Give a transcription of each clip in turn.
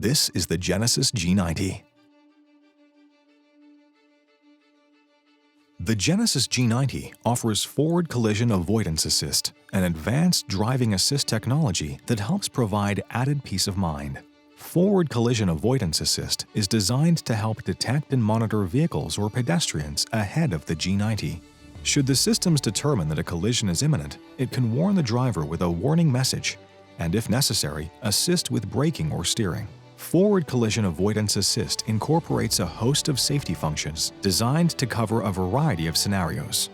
This is the Genesis G90. The Genesis G90 offers Forward Collision-Avoidance Assist, an advanced driving assist technology that helps provide added peace of mind. Forward Collision-Avoidance Assist is designed to help detect and monitor vehicles or pedestrians ahead of the G90. Should the systems determine that a collision is imminent, it can warn the driver with a warning message, and if necessary, assist with braking or steering. Forward Collision Avoidance Assist incorporates a host of safety functions designed to cover a variety of scenarios.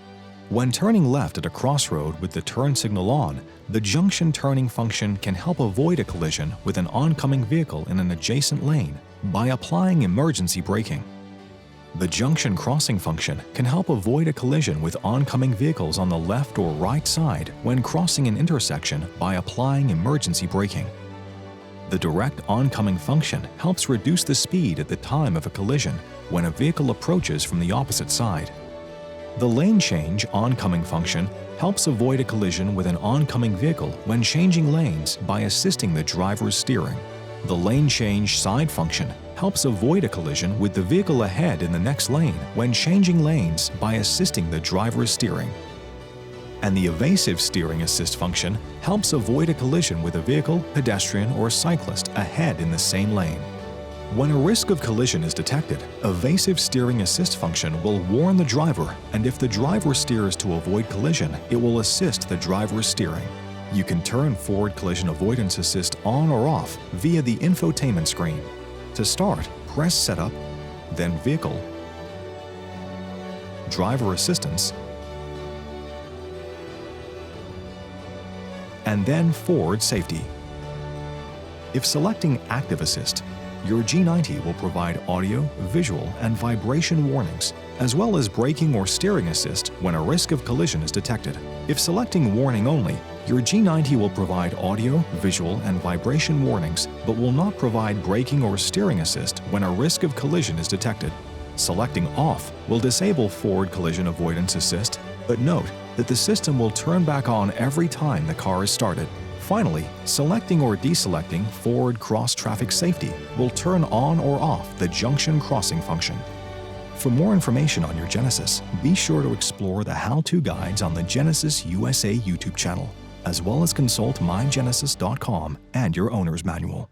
When turning left at a crossroad with the turn signal on, the Junction Turning function can help avoid a collision with an oncoming vehicle in an adjacent lane by applying emergency braking. The Junction Crossing function can help avoid a collision with oncoming vehicles on the left or right side when crossing an intersection by applying emergency braking. The Direct Oncoming function helps reduce the speed at the time of a collision when a vehicle approaches from the opposite side. The Lane Change Oncoming function helps avoid a collision with an oncoming vehicle when changing lanes by assisting the driver's steering. The Lane Change Side function helps avoid a collision with the vehicle ahead in the next lane when changing lanes by assisting the driver's steering. And the Evasive Steering Assist function helps avoid a collision with a vehicle, pedestrian, or cyclist ahead in the same lane. When a risk of collision is detected, Evasive Steering Assist function will warn the driver, and if the driver steers to avoid collision, it will assist the driver's steering. You can turn Forward Collision Avoidance Assist on or off via the infotainment screen. To start, press Setup, then Vehicle, Driver Assistance, and then Forward Safety. If selecting Active Assist, your G90 will provide audio, visual, and vibration warnings, as well as braking or steering assist when a risk of collision is detected. If selecting Warning Only, your G90 will provide audio, visual, and vibration warnings, but will not provide braking or steering assist when a risk of collision is detected. Selecting Off will disable Forward Collision Avoidance Assist, but note that the system will turn back on every time the car is started. Finally, selecting or deselecting Forward Cross Traffic Safety will turn on or off the Junction Crossing function. For more information on your Genesis, be sure to explore the how-to guides on the Genesis USA YouTube channel, as well as consult mygenesis.com and your owner's manual.